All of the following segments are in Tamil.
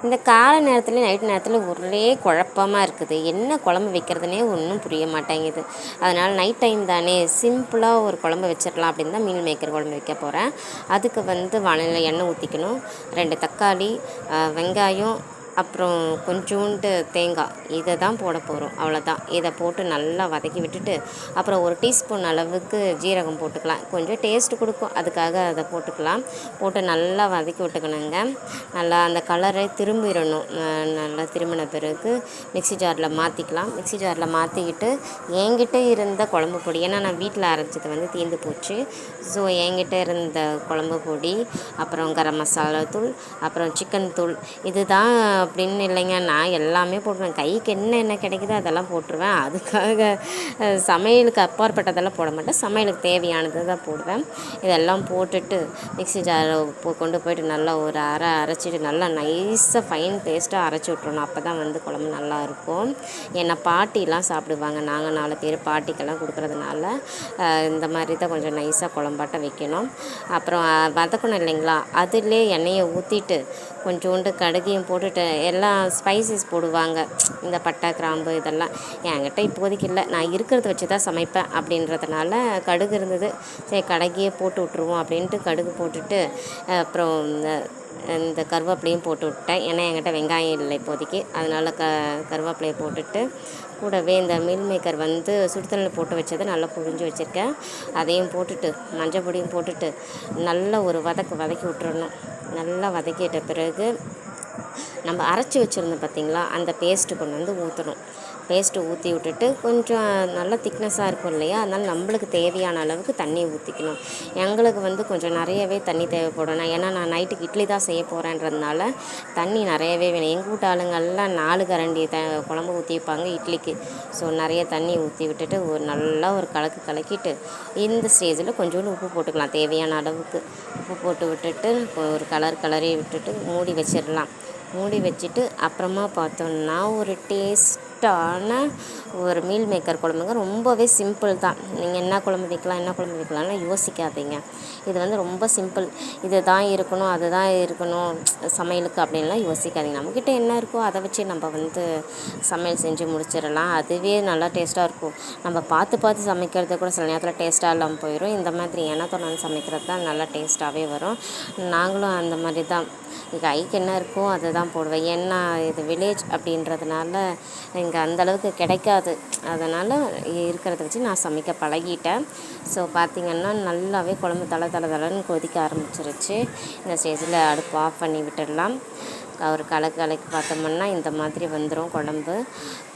இந்த காலை நேரத்துல நைட் நேரத்தில் ஒரே குழப்பமாக இருக்குது. என்ன குழம்பு வைக்கிறதுனே ஒன்றும் புரிய மாட்டேங்குது. அதனால் நைட் டைம் தானே சிம்பிளாக ஒரு குழம்பு வச்சிடலாம் அப்படின்னு தான் மீல் மேக்கர் குழம்பு வைக்க போகிறேன். அதுக்கு வானலியில் எண்ணெய் ஊற்றிக்கணும். 2 தக்காளி, வெங்காயம், அப்புறம் கொஞ்சோண்டு தேங்காய் இதை தான் போட போகிறோம். அவ்வளோதான். இதை போட்டு நல்லா வதக்கி விட்டுட்டு அப்புறம் 1 டீஸ்பூன் அளவுக்கு ஜீரகம் போட்டுக்கலாம். கொஞ்சம் டேஸ்ட்டு கொடுக்கும், அதுக்காக அதை போட்டுக்கலாம். போட்டு நல்லா வதக்கி விட்டுக்கணுங்க. நல்லா அந்த கலரை திரும்பிடணும். நல்லா திரும்பின பிறகு மிக்ஸி ஜாரில் மாற்றிக்கலாம். மிக்ஸி ஜாரில் மாற்றிக்கிட்டு என்கிட்ட இருந்த குழம்பு பொடி, ஏன்னா நான் வீட்டில் அரைச்சது தீர்ந்து போச்சு. ஸோ என்கிட்ட இருந்த குழம்பு பொடி, அப்புறம் கரம் மசாலா தூள், அப்புறம் சிக்கன் தூள், இதுதான் அப்படின்னு இல்லைங்க. நான் எல்லாமே போட்டுருவேன். கைக்கு என்ன கிடைக்குதோ அதெல்லாம் போட்டுருவேன். அதுக்காக சமையலுக்கு அப்பாற்பட்டதெல்லாம் போட மாட்டேன். சமையலுக்கு தேவையானது தான் போடுவேன். இதெல்லாம் போட்டுட்டு மிக்ஸி ஜாரை கொண்டு போய்ட்டு நல்லா ஒரு அரைச்சிட்டு நல்லா நைஸாக ஃபைன் பேஸ்ட்டாக அரைச்சி விட்றணும். அப்போ தான் குழம்பு நல்லாயிருக்கும். ஏன்னா பாட்டிலாம் சாப்பிடுவாங்க. நாங்கள் 4 பேர் பாட்டிக்கெல்லாம் கொடுக்குறதுனால இந்த மாதிரி தான் கொஞ்சம் நைஸாக குழம்பாட்ட வைக்கணும். அப்புறம் வதக்கணும் இல்லைங்களா, அதிலே எண்ணெயை ஊற்றிட்டு கொஞ்சோண்டு கடுகையும் போட்டுட்டு எல்லாம் ஸ்பைசஸ் போடுவாங்க. இந்த பட்டை, கிராம்பு இதெல்லாம் என்கிட்ட இப்போதைக்கு இல்லை. நான் இருக்கிறத வச்சு தான் சமைப்பேன். அப்படின்றதுனால கடுகு இருந்தது, சரி கடுகையே போட்டு விட்ருவோம் அப்படின்ட்டு கடுகு போட்டுட்டு அப்புறம் இந்த கருவேப்பிலையும் போட்டு விட்டேன். ஏன்னா என்கிட்ட வெங்காயம் இல்லை இப்போதைக்கு. அதனால் கருவேப்பிலையை போட்டுட்டு கூடவே இந்த மீல் மேக்கர் சுடுதண்ணில் போட்டு வச்சதை நல்லா புழிஞ்சு வச்சுருக்கேன். அதையும் போட்டுட்டு மஞ்சள் பொடியும் போட்டுட்டு நல்லா ஒரு வதக்கி விட்டுறணும். நல்லா வதக்கிட்ட பிறகு நம்ம அரைச்சி வச்சுருந்தோம் பார்த்திங்களா, அந்த பேஸ்ட்டு கொண்டு ஊற்றணும். பேஸ்ட்டு ஊற்றி விட்டுட்டு கொஞ்சம் நல்லா திக்னஸாக இருக்கும் இல்லையா, அதனால் நம்மளுக்கு தேவையான அளவுக்கு தண்ணி ஊற்றிக்கணும். எங்களுக்கு கொஞ்சம் நிறையவே தண்ணி தேவைப்படணும். ஏன்னா நான் நைட்டுக்கு இட்லி தான் செய்ய போகிறேன்றதுனால தண்ணி நிறையவே வேணும். எங்கள் வீட்டு ஆளுங்கள்லாம் 4 கரண்டி குழம்பு ஊற்றி வைப்பாங்க இட்லிக்கு. ஸோ நிறைய தண்ணி ஊற்றி விட்டுட்டு நல்லா ஒரு கலக்கிட்டு இந்த ஸ்டேஜில் கொஞ்சோண்டு உப்பு போட்டுக்கலாம். தேவையான அளவுக்கு உப்பு போட்டு விட்டுட்டு ஒரு கலரி விட்டுட்டு மூடி வச்சிடலாம். மூடி வச்சுட்டு அப்புறமா பார்த்தோன்னா ஒரு டேஸ்ட்டான ஒரு மீல் மேக்கர் குழம்புங்க. ரொம்பவே சிம்பிள் தான். நீங்கள் என்ன குழம்பு வைக்கலாம்னு யோசிக்காதீங்க. இது ரொம்ப சிம்பிள். இது தான் இருக்கணும், அது தான் இருக்கணும் சமையலுக்கு அப்படின்லாம் யோசிக்காதீங்க. நம்மக்கிட்ட என்ன இருக்கோ அதை வச்சு நம்ம சமையல் செஞ்சு முடிச்சிடலாம். அதுவே நல்லா டேஸ்ட்டாக இருக்கும். நம்ம பார்த்து சமைக்கிறது கூட சில நேரத்தில் டேஸ்ட்டாக இல்லாமல் போயிடும். இந்த மாதிரி எண்ணெய் சமைக்கிறது தான் நல்லா டேஸ்ட்டாகவே வரும். நாங்களும் அந்த மாதிரி தான் கைக்கு என்ன இருக்கோ அதை தான் போடுவேன். ஏன்னா இது வில்லேஜ் அப்படின்றதுனால இங்கே அந்தளவுக்கு கிடைக்காது. அதனால் இருக்கிறத வச்சு நான் சமைக்க பழகிட்டேன். ஸோ பார்த்திங்கன்னா நல்லாவே குழம்பு தளன்னு கொதிக்க ஆரம்பிச்சிருச்சு. இந்த ஸ்டேஜில் அடுப்பு ஆஃப் பண்ணி விட்டுடலாம். ஒரு கலக்கி பார்த்தோம்னா இந்த மாதிரி வந்துடும் குழம்பு.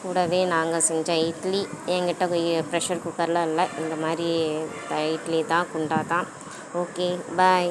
கூடவே நாங்கள் செஞ்ச இட்லி, என்கிட்ட ப்ரெஷர் குக்கர்லாம் இல்லை, இந்த மாதிரி இட்லி தான், குண்டா தான். ஓகே, பாய்.